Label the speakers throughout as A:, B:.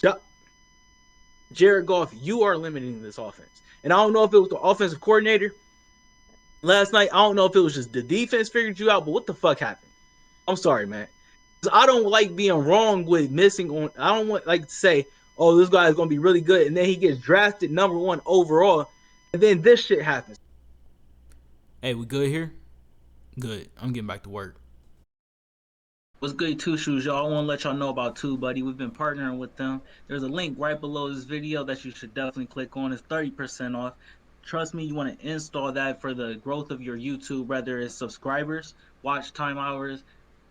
A: Ja- Jared Goff, you are limiting this offense. And I don't know if it was the offensive coordinator last night. I don't know if it was just the defense figured you out, but what the fuck happened? I'm sorry, man. I don't like being wrong with missing on. I don't want like to say, oh, this guy is gonna be really good, and then he gets drafted number one overall, and then this shit happens.
B: Hey, we good here? Good. I'm getting back to work.
C: What's good, Two Shoes, y'all? I want to let y'all know about Two Buddy. We've been partnering with them. There's a link right below this video that you should definitely click on. It's 30% off. Trust me, you want to install that for the growth of your YouTube, whether it's subscribers, watch time hours,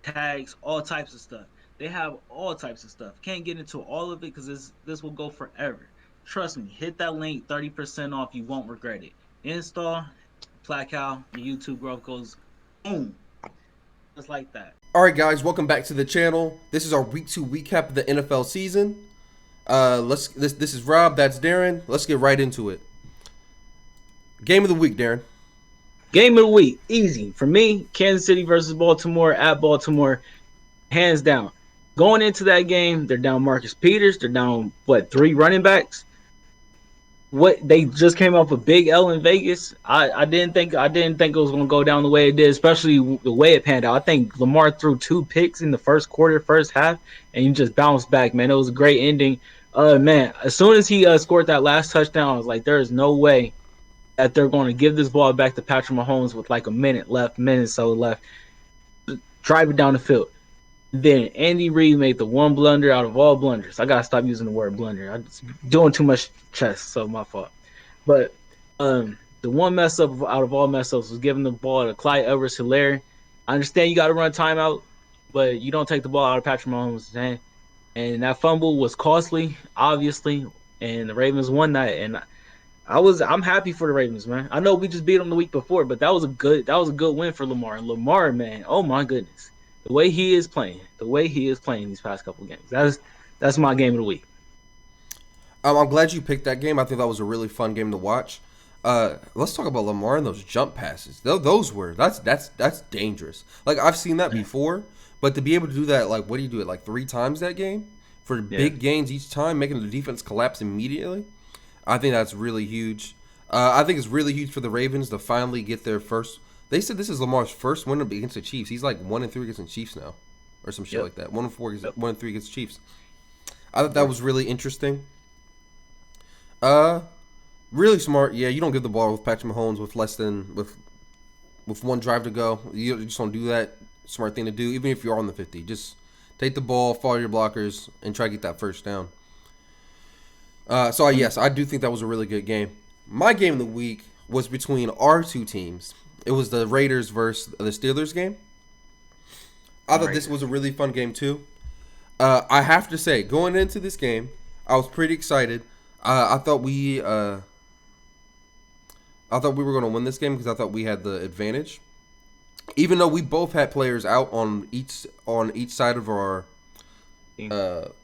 C: tags, all types of stuff. They have all types of stuff. Can't get into all of it because this will go forever. Trust me, hit that link, 30% off. You won't regret it. Install, Placow, your YouTube growth goes boom, just like that.
D: All right, guys, welcome back to the channel. This is our week 2 recap of the NFL season. This is Rob. That's Darren. Let's get right into it. Game of the week, Darren.
A: Game of the week, easy for me. Kansas City versus Baltimore at Baltimore, hands down. Going into that game, they're down Marcus Peters. They're down 3 running backs. What they just came off a big L in Vegas. I didn't think it was going to go down the way it did, especially the way it panned out. I think Lamar threw 2 picks in the first quarter, first half, and you just bounced back, man. It was a great ending. Man, as soon as he scored that last touchdown, I was like, there is no way that they're going to give this ball back to Patrick Mahomes with like a minute so left, drive it down the field. Then Andy Reid made the one blunder out of all blunders. I gotta stop using the word blunder. I'm doing too much chess, so my fault. But the one mess up out of all mess ups was giving the ball to Clyde Edwards-Helaire. I understand you got to run timeout, but you don't take the ball out of Patrick Mahomes' hand. And that fumble was costly, obviously, and the Ravens won that. And I'm happy for the Ravens, man. I know we just beat them the week before, but that was a good win for Lamar. And Lamar, man, oh my goodness, the way he is playing these past couple games. That's my game of the week.
D: I'm glad you picked that game. I think that was a really fun game to watch. Let's talk about Lamar and those jump passes. That's dangerous. Like, I've seen that before, but to be able to do that, like, what do you do it like 3 times that game for big gains each time, making the defense collapse immediately? I think that's really huge. I think it's really huge for the Ravens to finally get their first. They said this is Lamar's first win against the Chiefs. He's like 1-3 against the Chiefs now, or some shit like that. 1-4, 1-3 against the Chiefs. I thought that was really interesting. Really smart. Yeah, you don't give the ball with Patrick Mahomes with one drive to go. You just don't do that. Smart thing to do, even if you're on the 50. Just take the ball, follow your blockers, and try to get that first down. Yes, I do think that was a really good game. My game of the week was between our 2 teams. It was the Raiders versus the Steelers game. I thought this was a really fun game too. I have to say, going into this game, I was pretty excited. I thought we were going to win this game because I thought we had the advantage. Even though we both had players out on each side of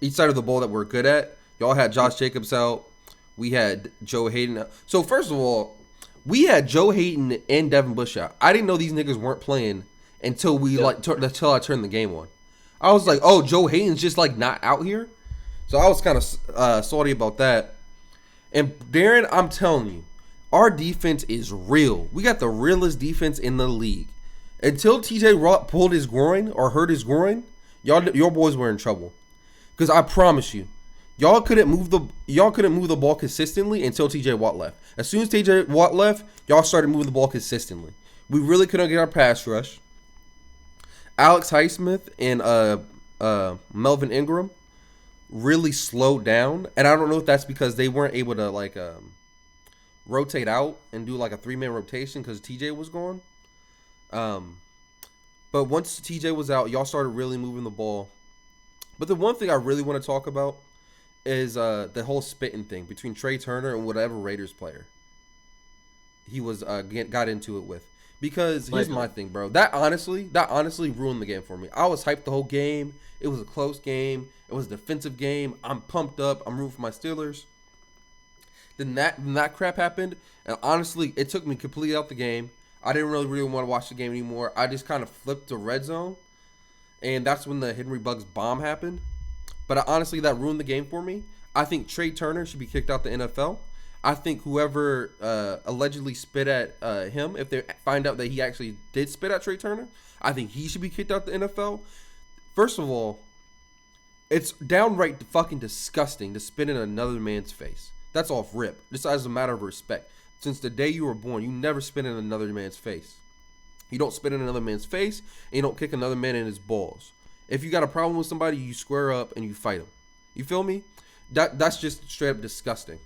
D: each side of the ball that we're good at. Y'all had Josh Jacobs out. We had Joe Hayden out. So first of all, we had Joe Hayden and Devin Bush out. I didn't know these niggas weren't playing until until I turned the game on. I was like, oh, Joe Hayden's just like not out here. So I was kind of salty about that. And Darren, I'm telling you, our defense is real. We got the realest defense in the league. Until TJ Watt pulled his groin or hurt his groin, your boys were in trouble. Because I promise you, y'all couldn't move the ball consistently until TJ Watt left. As soon as TJ Watt left, y'all started moving the ball consistently. We really couldn't get our pass rush. Alex Highsmith and Melvin Ingram really slowed down, and I don't know if that's because they weren't able to rotate out and do like a 3-man rotation because TJ was gone. But once TJ was out, y'all started really moving the ball. But the one thing I really want to talk about is the whole spitting thing between Trey Turner and whatever Raiders player he was got into it with. Because here's my thing, bro. That honestly ruined the game for me. I was hyped the whole game. It was a close game. It was a defensive game. I'm pumped up. I'm rooting for my Steelers. Then that crap happened, and honestly, it took me completely out the game. I didn't really want to watch the game anymore. I just kind of flipped to red zone, and that's when the Henry Buggs bomb happened. But honestly, that ruined the game for me. I think Trey Turner should be kicked out the NFL. I think whoever allegedly spit at him, if they find out that he actually did spit at Trey Turner, I think he should be kicked out the NFL. First of all, it's downright fucking disgusting to spit in another man's face. That's off rip. Just as a matter of respect. Since the day you were born, you never spit in another man's face. You don't spit in another man's face, and you don't kick another man in his balls. If you got a problem with somebody, you square up and you fight him. You feel me? That's just straight up disgusting.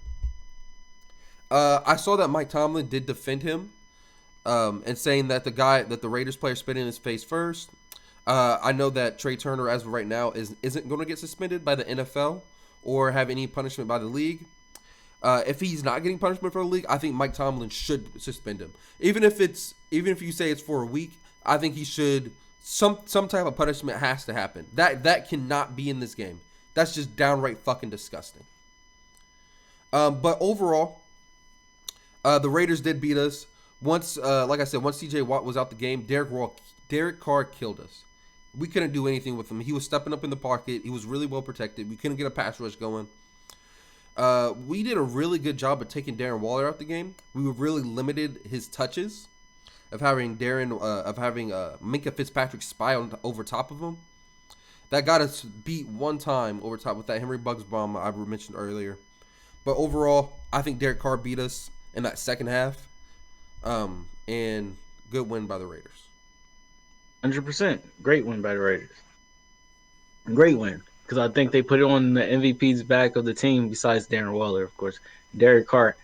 D: I saw that Mike Tomlin did defend him, and saying that the Raiders player spit in his face first. I know that Trey Turner, as of right now, isn't going to get suspended by the NFL or have any punishment by the league. If he's not getting punishment from the league, I think Mike Tomlin should suspend him. Even if you say it's for a week, I think he should. Some type of punishment has to happen. That cannot be in this game. That's just downright fucking disgusting. But overall, the Raiders did beat us. Once, like I said, once TJ Watt was out the game, Derek Carr killed us. We couldn't do anything with him. He was stepping up in the pocket. He was really well protected. We couldn't get a pass rush going. We did a really good job of taking Darren Waller out the game. We really limited his touches of having Minkah Fitzpatrick spy over top of him. That got us beat one time over top with that Henry Buggs bomb I mentioned earlier. But overall, I think Derek Carr beat us in that second half. And good win by the Raiders.
A: 100%. Great win by the Raiders. Great win. Because I think they put it on the MVP's back of the team besides Darren Waller, of course. Derek Carr.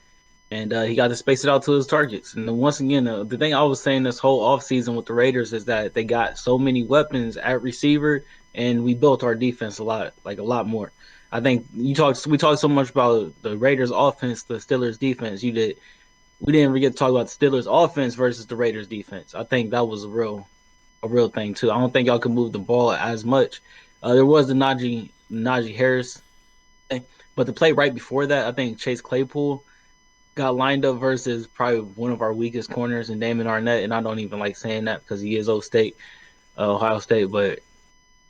A: And he got to space it out to his targets. And then once again, the thing I was saying this whole offseason with the Raiders is that they got so many weapons at receiver, and we built our defense a lot more. I think we talked so much about the Raiders offense, the Steelers defense. We didn't forget to talk about the Steelers offense versus the Raiders defense. I think that was a real thing too. I don't think y'all can move the ball as much. There was the Najee Harris thing, but the play right before that, I think Chase Claypool got lined up versus probably one of our weakest corners in Damon Arnett, and I don't even like saying that because he is Ohio State, but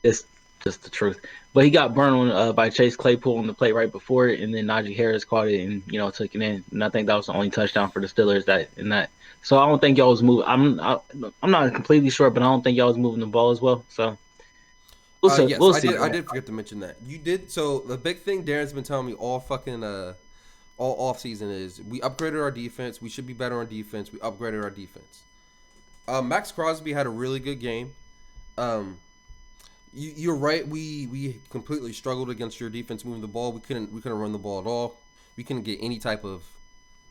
A: it's just the truth. But he got burned on by Chase Claypool on the play right before it, and then Najee Harris caught it and took it in. And I think that was the only touchdown for the Steelers that. So I don't think y'all was moving. I'm not completely sure, but I don't think y'all was moving the ball as well. So we'll see.
D: Yes,
A: we'll see.
D: I did forget to mention that. You did. So the big thing Darren's been telling me all off season is we upgraded our defense. We should be better on defense. We upgraded our defense. Max Crosby had a really good game. You're right. We completely struggled against your defense moving the ball. We couldn't run the ball at all. We couldn't get any type of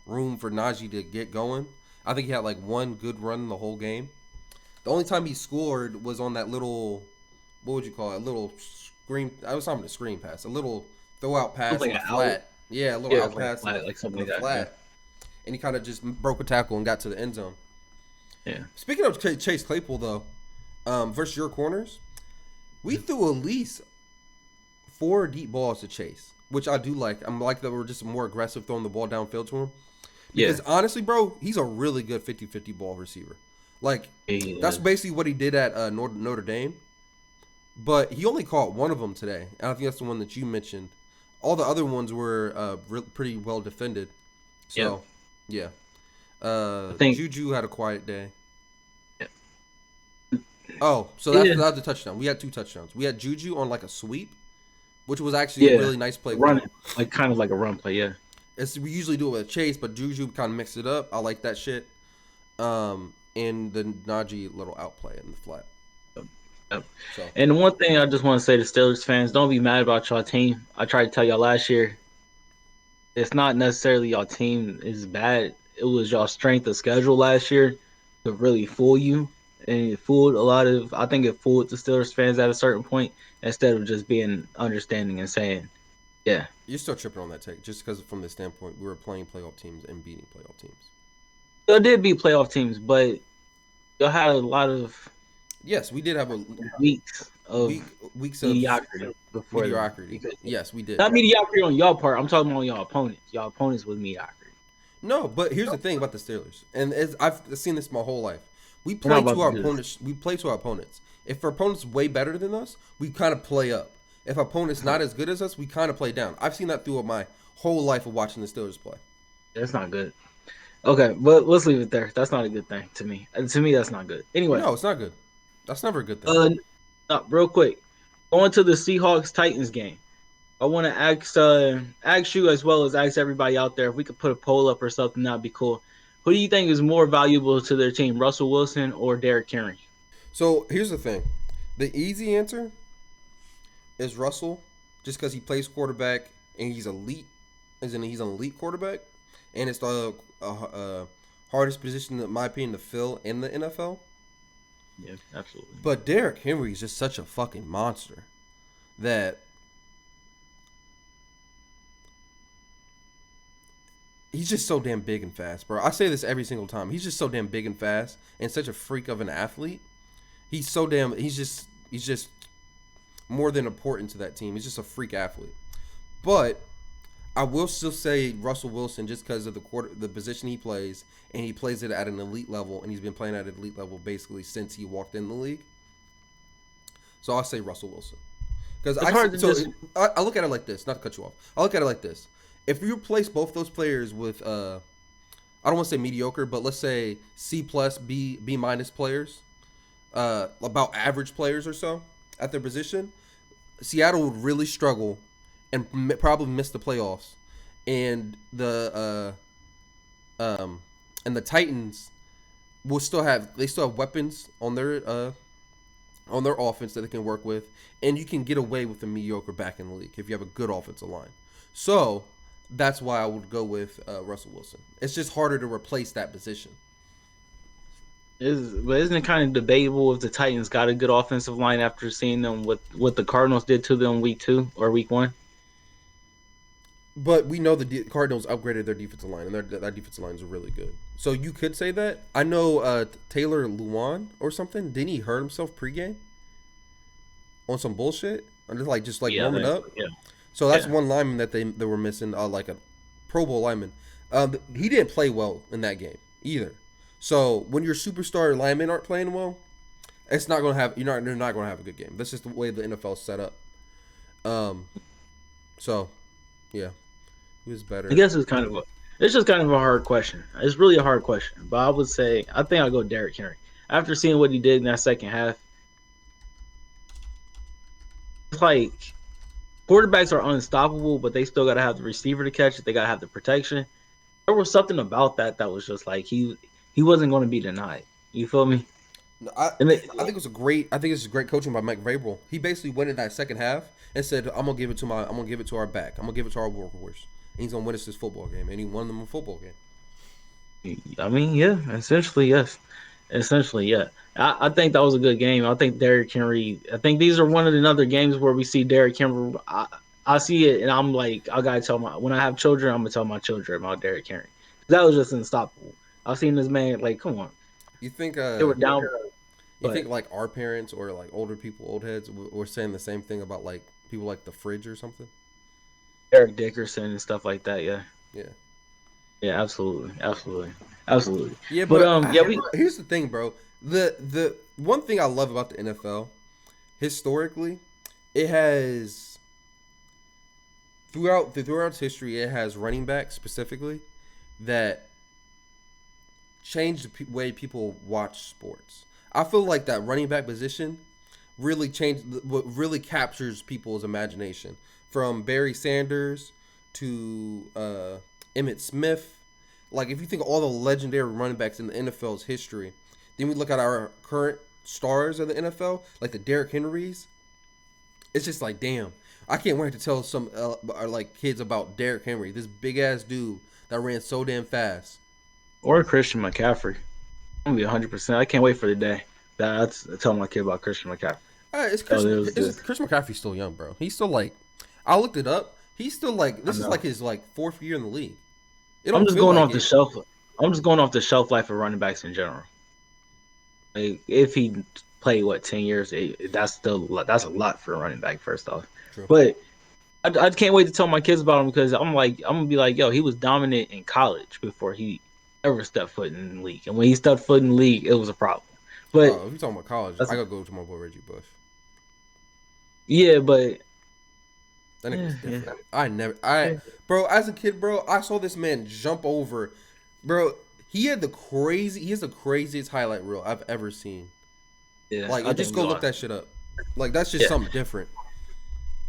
D: room for Najee to get going. I think he had like one good run the whole game. The only time he scored was on that little, what would you call it? A little screen. I was talking a screen pass. A little throw out pass
A: Like
D: on
A: an
D: the flat. Yeah, a little out
A: like
D: pass
A: flat, like something
D: on the
A: like that.
D: flat. Yeah. And he kind of just broke a tackle and got to the end zone.
A: Yeah.
D: Speaking of Chase Claypool, though, versus your corners, we threw at least 4 deep balls to Chase, which I do like. I'm like that we're just more aggressive throwing the ball downfield to him. Because honestly, bro, he's a really good 50-50 ball receiver. Like, that's basically what he did at Notre Dame. But he only caught one of them today. And I think that's the one that you mentioned. All the other ones were pretty well defended. So, yeah. I think Juju had a quiet day. Yeah. Oh, so that's the touchdown. We had 2 touchdowns. We had Juju on like a sweep, which was actually a really nice play.
A: Running, like kind of like a run play, yeah.
D: We usually do it with Chase, but Juju kind of mixed it up. I like that shit. And the Najee little outplay in the flat.
A: Yep. So. And one thing I just want to say to Steelers fans, don't be mad about y'all team. I tried to tell y'all last year, it's not necessarily y'all team is bad. It was y'all strength of schedule last year to really fool you. And it fooled I think it fooled the Steelers fans at a certain point instead of just being understanding and saying, yeah.
D: You're still tripping on that take, just because from the standpoint, we were playing playoff teams and beating playoff teams.
A: Y'all did beat playoff teams, but y'all had a lot of...
D: Yes, we did have
A: weeks of
D: mediocrity. Yes, we did.
A: Not mediocrity on y'all part. I'm talking about y'all opponents. Y'all opponents was mediocrity.
D: No, but here's the thing about the Steelers, and I've seen this my whole life. We play to our opponents. We play to our opponents. If our opponent's way better than us, we kind of play up. If opponent's not as good as us, we kind of play down. I've seen that throughout my whole life of watching the Steelers play.
A: That's not good. Okay, but let's leave it there. That's not a good thing to me. To me, that's not good. Anyway,
D: No, it's not good. That's never a good thing.
A: real quick, going to the Seahawks Titans game. I want to ask you as well as ask everybody out there if we could put a poll up or something. That'd be cool. Who do you think is more valuable to their team, Russell Wilson or Derrick Henry?
D: So here's the thing: the easy answer is Russell, just because he plays quarterback and he's elite, he's an elite quarterback, and it's the hardest position, in my opinion, to fill in the NFL.
A: Yeah, absolutely.
D: But Derrick Henry is just such a fucking monster that he's just so damn big and fast, bro. I say this every single time. He's just so damn big and fast and such a freak of an athlete. He's just more than important to that team. He's just a freak athlete. But I will still say Russell Wilson just because of the position he plays, and he plays it at an elite level, and he's been playing at an elite level basically since he walked in the league. So I'll say Russell Wilson. Because I look at it like this, not to cut you off. I look at it like this. If you replace both those players with I don't want to say mediocre, but let's say C+, B minus players, about average players or so at their position, Seattle would really struggle and probably miss the playoffs, and the Titans will still have weapons on their offense that they can work with, and you can get away with a mediocre back in the league if you have a good offensive line. So that's why I would go with Russell Wilson. It's just harder to replace that position.
A: But isn't it kind of debatable if the Titans got a good offensive line after seeing them what the Cardinals did to them week 2 or week 1?
D: But we know the Cardinals upgraded their defensive line, and their defensive lines are really good. So you could say that. I know Taylor Lewan or something. Didn't he hurt himself pregame on some bullshit? Or just warming up.
A: Yeah.
D: So that's one lineman that they were missing, like a Pro Bowl lineman. He didn't play well in that game either. So when your superstar linemen aren't playing well, it's not gonna have they're not gonna have a good game. That's just the way the NFL's set up. So yeah, who's better?
A: I guess it's just kind of a hard question. It's really a hard question, but I would say I think I'll go Derrick Henry after seeing what he did in that second half. It's like quarterbacks are unstoppable, but they still got to have the receiver to catch it. They got to have the protection. There was something about that was just like he wasn't going to be denied. You feel me?
D: I think it's great coaching by Mike Vrabel. He basically went in that second half and said, "I'm gonna give it to our back. I'm gonna give it to our workhorse. And he's gonna win us this football game." And he won them a football game.
A: I mean, yeah, essentially, yes. Essentially, yeah. I think that was a good game. I think Derrick Henry. I think these are one of the other games where we see Derrick Henry. I see it, and I'm like, I gotta tell when I have children, I'm gonna tell my children about Derrick Henry. That was just unstoppable. I've seen this man, like, come on.
D: You think
A: they were down?
D: You think like our parents or like older people, old heads, were saying the same thing about like people like the Fridge or something?
A: Eric Dickerson and stuff like that. Yeah.
D: Yeah.
A: Yeah. Absolutely.
D: Yeah,
A: but
D: here's the thing, bro. The one thing I love about the NFL, historically, it has throughout its history, it has running backs specifically that changed the way people watch sports. I feel like that running back position really really captures people's imagination. From Barry Sanders to Emmitt Smith. Like, if you think of all the legendary running backs in the NFL's history, then we look at our current stars of the NFL, like the Derrick Henrys. It's just like, damn, I can't wait to tell some kids about Derrick Henry, this big ass dude that ran so damn fast.
A: Or Christian McCaffrey. I'm gonna be 100%. I can't wait for the day that I tell my kid about Christian McCaffrey.
D: Christian McCaffrey's still young, bro. He's still like, I looked it up. He's still like, this is like his fourth year in the league.
A: I'm just going off the shelf. I'm just going off the shelf life of running backs in general. Like, if he played 10 years, that's a lot for a running back. First off,
D: True.
A: But I can't wait to tell my kids about him because I'm gonna be like, yo, he was dominant in college before he ever stepped foot in the league, and when he stepped foot in the league, it was a problem. But
D: if you're talking about college, I gotta go to my boy Reggie Bush.
A: Yeah, but
D: That nigga was
A: Yeah.
D: different. Bro, as a kid, bro, I saw this man jump over. Bro, he has the craziest highlight reel I've ever seen.
A: Yeah,
D: Like,
A: I
D: and just
A: think
D: go
A: we
D: look
A: lost.
D: that shit up. Like, that's just
A: Yeah.
D: something different.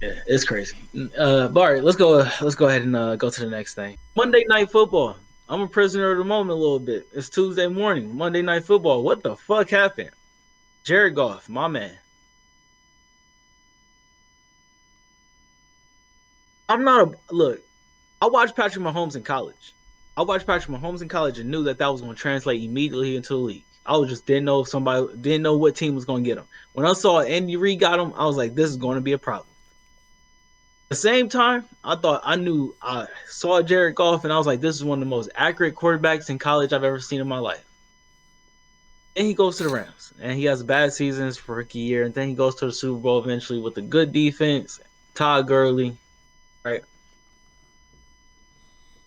A: Yeah, it's crazy. Bart, let's go. Let's go ahead and go to the next thing. Monday Night Football. I'm a prisoner of the moment a little bit. It's Tuesday morning. Monday Night Football. What the fuck happened? Jared Goff, my man. I'm not a look. I watched Patrick Mahomes in college. I watched Patrick Mahomes in college and knew that was going to translate immediately into the league. I was just didn't know if somebody didn't know what team was going to get him. When I saw Andy Reid got him, I was like, this is going to be a problem. At the same time, I saw Jared Goff and I was like, this is one of the most accurate quarterbacks in college I've ever seen in my life. And he goes to the Rams and he has bad seasons for rookie year, and then he goes to the Super Bowl eventually with a good defense, Todd Gurley, right?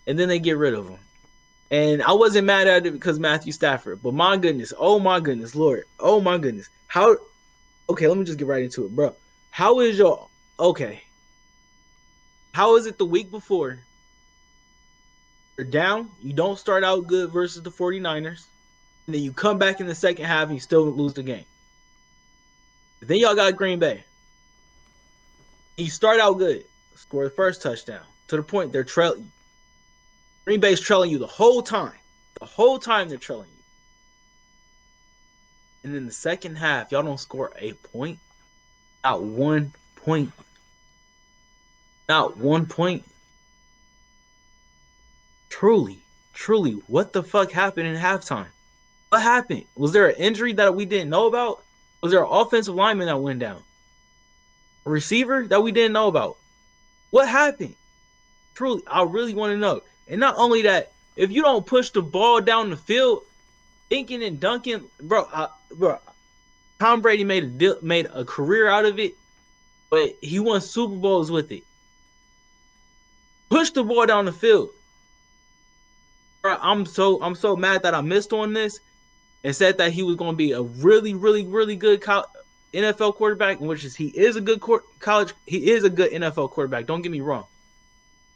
A: And then they get rid of him. And I wasn't mad at it because Matthew Stafford, but my goodness, oh my goodness, Lord, oh my goodness. How okay, let me just get right into it, bro. How is your okay? How is it the week before? You're down, you don't start out good versus the 49ers, and then you come back in the second half and you still lose the game. Then y'all got Green Bay. You start out good, score the first touchdown to the point they're trailing. Green Bay's trailing you the whole time. The whole time they're trailing you. And in the second half, y'all don't score a point. Not 1 point. Not 1 point. Truly, what the fuck happened in halftime? What happened? Was there an injury that we didn't know about? Was there an offensive lineman that went down? A receiver that we didn't know about? What happened? Truly, I really want to know. And not only that, if you don't push the ball down the field, thinking and dunking, bro, Tom Brady made a career out of it, but he won Super Bowls with it. Push the ball down the field. Bro, I'm so mad that I missed on this and said that he was going to be a really good NFL quarterback, which is he is a good college. He is a good NFL quarterback. Don't get me wrong,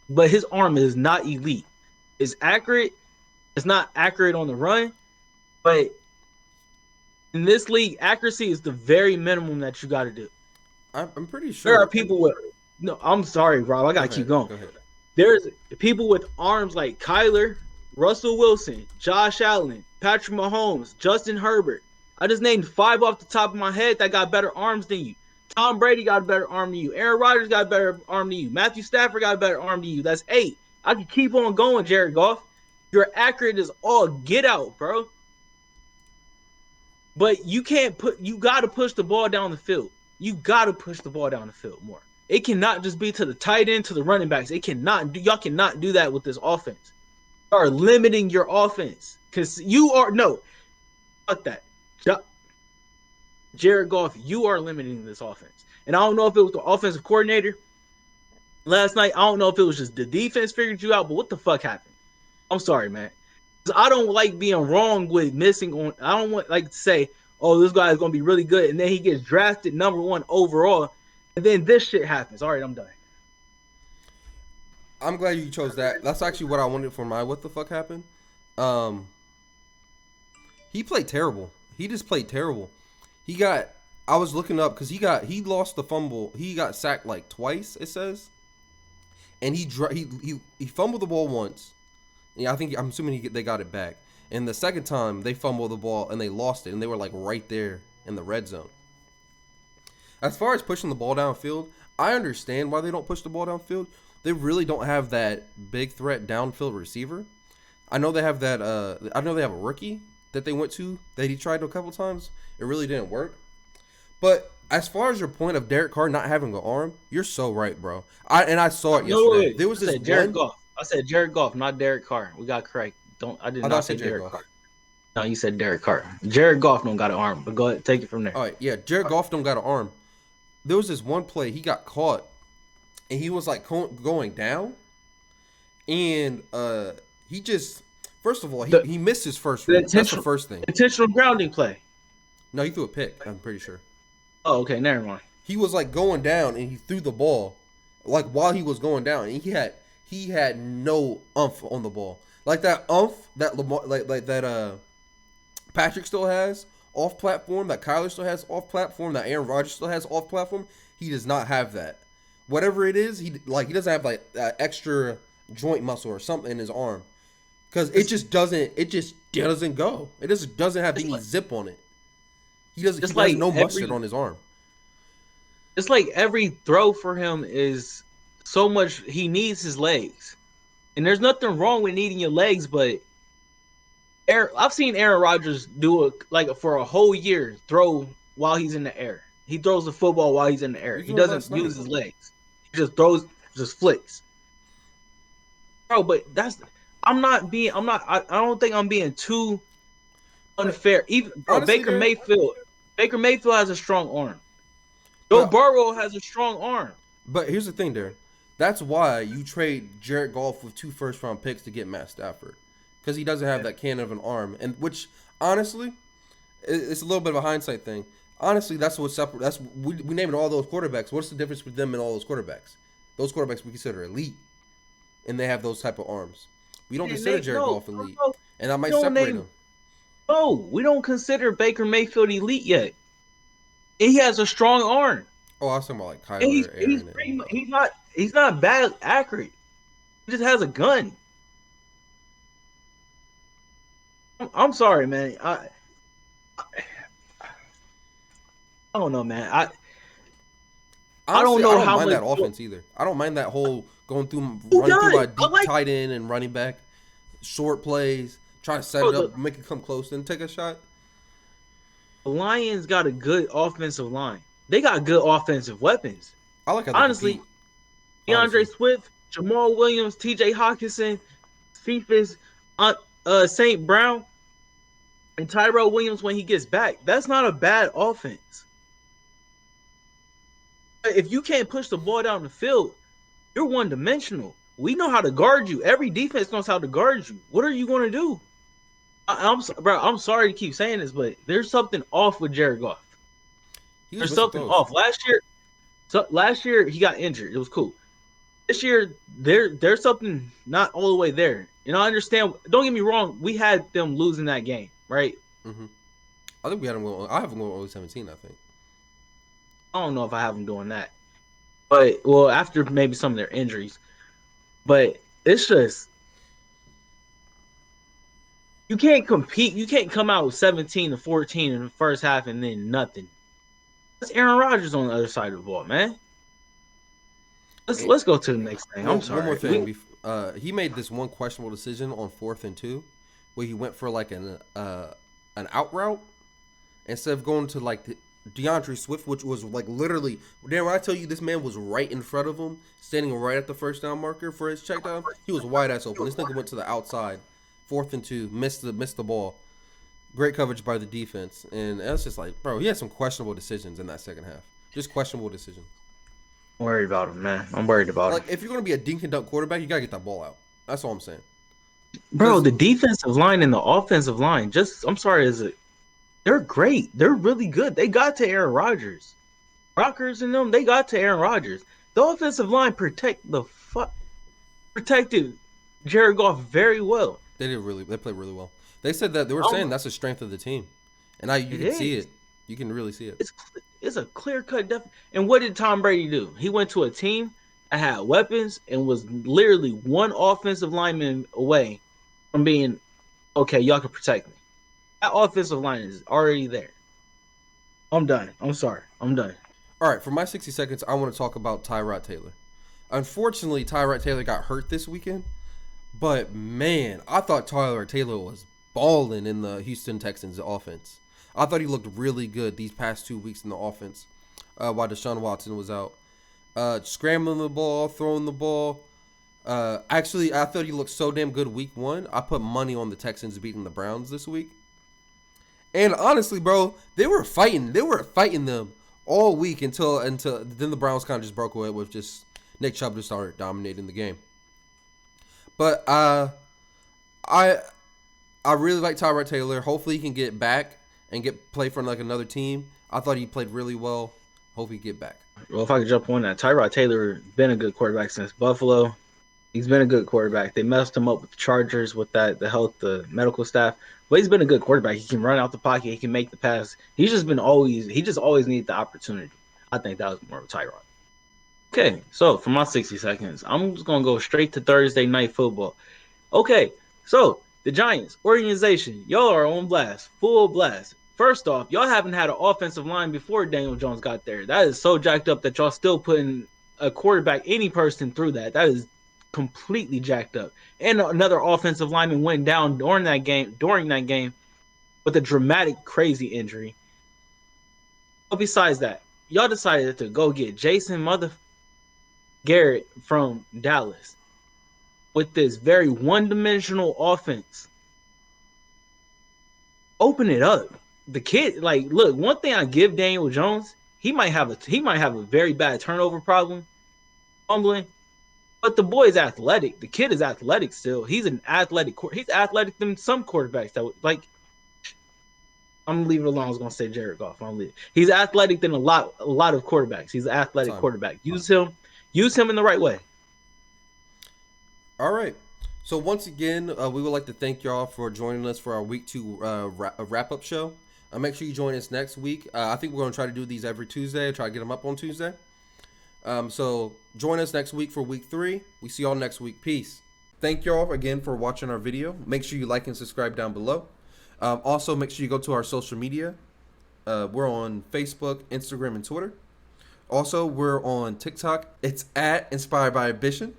A: but his arm is not elite. It's accurate. It's not accurate on the run, but in this league, accuracy is the very minimum that you got to do.
D: I'm pretty
A: There are
D: sure.
A: people with no. I'm sorry, Rob. I gotta keep going.
D: Go ahead.
A: There's people with arms like Kyler, Russell Wilson, Josh Allen, Patrick Mahomes, Justin Herbert. I just named 5 off the top of my head that got better arms than you. Tom Brady got a better arm than you. Aaron Rodgers got a better arm than you. Matthew Stafford got a better arm than you. That's 8. I can keep on going, Jared Goff. You're accurate as all get out, bro. But you got to push the ball down the field. You got to push the ball down the field more. It cannot just be to the tight end, to the running backs. Y'all cannot do that with this offense. You are limiting your offense. Because fuck that. Jared Goff, you are limiting this offense. And I don't know if it was the offensive coordinator last night. I don't know if it was just the defense figured you out, but what the fuck happened? I'm sorry, man. I don't like being wrong with missing on. I don't want like to say, oh, this guy is gonna be really good, and then he gets drafted number 1 overall, and then this shit happens. All right, I'm done.
D: I'm glad you chose that. That's actually what I wanted for my what the fuck happened. Um, he played terrible. He just played terrible. I was looking up because he lost the fumble. He got sacked like twice. It says, and he fumbled the ball once. Yeah, I'm assuming they got it back. And the second time they fumbled the ball and they lost it, and they were like right there in the red zone. As far as pushing the ball downfield, I understand why they don't push the ball downfield. They really don't have that big threat downfield receiver. I know they have that. I know they have a rookie that they went to that he tried a couple times. It really didn't work. But as far as your point of Derek Carr not having an arm, you're so right, bro. I saw it yesterday. There was this
A: Jared Goff. I said Jared Goff, not Derek Carr. We got correct. I did not say Derek Carr. No, you said Derek Carr. Jared Goff don't got an arm, but go ahead, take it from there.
D: All right, yeah, Jared Goff don't got an arm. There was this one play he got caught, and he was like going down, and he just first of all he missed his first read. That's the first thing.
A: Intentional grounding play.
D: No, he threw a pick. I'm pretty sure.
A: Oh, okay, never mind.
D: He was like going down, and he threw the ball, like while he was going down, and he had no umph on the ball. Like that umph that Lamar, like that Patrick still has off platform, that Kyler still has off platform, that Aaron Rodgers still has off platform. He does not have that. Whatever it is, he doesn't have like extra joint muscle or something in his arm, because it just doesn't go. It just doesn't have any zip on it. He has no mustard on his arm.
A: It's like every throw for him is so much. He needs his legs, and there's nothing wrong with needing your legs. But I've seen Aaron Rodgers do for a whole year throw while he's in the air. He throws the football while he's in the air. He doesn't use his legs. He just throws, just flicks. Bro, but I don't think I'm being too unfair. Even honestly, Baker Mayfield has a strong arm. Joe Burrow has a strong arm.
D: But here's the thing, Darren. That's why you trade Jared Goff with 2 first-round picks to get Matt Stafford, because he doesn't have that cannon of an arm, and which honestly, it's a little bit of a hindsight thing. Honestly, that's what separates. We named all those quarterbacks. What's the difference with them and all those quarterbacks? Those quarterbacks we consider elite, and they have those type of arms. We don't consider Jared Goff elite, and that might separate him.
A: No, we don't consider Baker Mayfield elite yet. He has a strong arm.
D: Oh, I was talking about like Kyler, Aaron.
A: He's not bad accurate. He just has a gun. I'm sorry, man. I don't know, man. I don't know how much
D: that offense either. I don't mind that whole running through my deep tight end and running back, short plays, try to set it up, make it come close, then take a shot.
A: The Lions got a good offensive line. They got good offensive weapons.
D: I like how
A: honestly, DeAndre Swift, Jamal Williams, T.J. Hawkinson, Cephas, St. Brown, and Tyrod Williams when he gets back. That's not a bad offense. If you can't push the ball down the field, you're one-dimensional. We know how to guard you. Every defense knows how to guard you. What are you going to do? I'm sorry to keep saying this, but there's something off with Jared Goff. There's something off. Last year he got injured. It was cool. This year there's something not all the way there. And I understand. Don't get me wrong. We had them losing that game, right?
D: Mm-hmm. I think we had them going. I have them going 0-17. I think.
A: I don't know if I have them doing that, but after maybe some of their injuries, but it's just. You can't compete. You can't come out with 17-14 in the first half and then nothing. That's Aaron Rodgers on the other side of the ball, man. Let's go to the next thing. I'm sorry. One more thing.
D: He made this one questionable decision on 4th and 2, where he went for like an out route instead of going to like the DeAndre Swift, which was like literally. When I tell you this man was right in front of him, standing right at the first down marker for his check down, he was wide ass open. This nigga went to the outside. 4th and 2, missed the ball. Great coverage by the defense, and that's just like, bro, he had some questionable decisions in that second half. Just questionable decisions.
A: I'm worried about him, man. I'm worried about him.
D: Like, if you're gonna be a dink and dunk quarterback, you gotta get that ball out. That's all I'm saying.
A: Bro, the defensive line and the offensive line, they're great. They're really good. They got to Aaron Rodgers. Rockers and them, they got to Aaron Rodgers. The offensive line protected Jared Goff very well.
D: They played really well. They said that they were saying that's the strength of the team, and you can see it. You can really see it.
A: It's a clear cut. And what did Tom Brady do? He went to a team that had weapons and was literally one offensive lineman away from being okay. Y'all can protect me. That offensive line is already there. I'm done. I'm sorry. I'm done.
D: All right, for my 60 seconds, I want to talk about Tyrod Taylor. Unfortunately, Tyrod Taylor got hurt this weekend. But, man, I thought Tyrod Taylor was balling in the Houston Texans offense. I thought he looked really good these past 2 weeks in the offense while Deshaun Watson was out. Scrambling the ball, throwing the ball. Actually, I thought he looked so damn good week 1. I put money on the Texans beating the Browns this week. And honestly, bro, they were fighting. They were fighting them all week until then the Browns kind of just broke away with just Nick Chubb just started dominating the game. But I really like Tyrod Taylor. Hopefully he can get back and play for like another team. I thought he played really well. Hope he get back.
A: Well, if I could jump on that, Tyrod Taylor been a good quarterback since Buffalo. He's been a good quarterback. They messed him up with the Chargers with the medical staff. But he's been a good quarterback. He can run out the pocket. He can make the pass. He just always needed the opportunity. I think that was more of Tyrod. Okay, so for my 60 seconds, I'm just gonna go straight to Thursday night football. Okay, so the Giants organization, y'all are on blast, full blast. First off, y'all haven't had an offensive line before Daniel Jones got there. That is so jacked up that y'all still putting a quarterback, any person through that. That is completely jacked up. And another offensive lineman went down during that game with a dramatic, crazy injury. But besides that, y'all decided to go get Jason Garrett from Dallas with this very one-dimensional offense. Open it up. The kid, like, look, one thing I give Daniel Jones, he might have a very bad turnover problem, fumbling, but the boy is athletic. The kid is athletic still. He's athletic than some quarterbacks that would, like. I'm gonna leave it alone. I was gonna say Jared Goff. I'm leave. He's athletic than a lot of quarterbacks. He's an athletic quarterback. Use him in the right way.
D: All right. So once again, we would like to thank y'all for joining us for our week 2 wrap-up show. Make sure you join us next week. I think we're going to try to do these every Tuesday. Try to get them up on Tuesday. So join us next week for week 3. We see y'all next week. Peace. Thank y'all again for watching our video. Make sure you like and subscribe down below. Also, make sure you go to our social media. We're on Facebook, Instagram, and Twitter. Also, we're on TikTok. It's at Inspired by Ambition.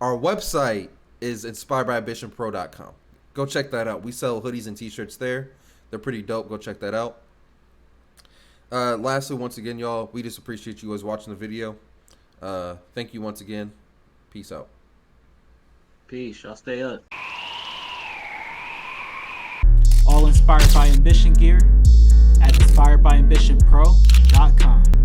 D: Our website is inspiredbyambitionpro.com. Go check that out. We sell hoodies and t-shirts there. They're pretty dope. Go check that out. Lastly, once again, y'all, we just appreciate you guys watching the video. Thank you once again. Peace out.
C: Peace. Y'all stay up.
B: All inspired by ambition gear at inspiredbyambitionpro.com.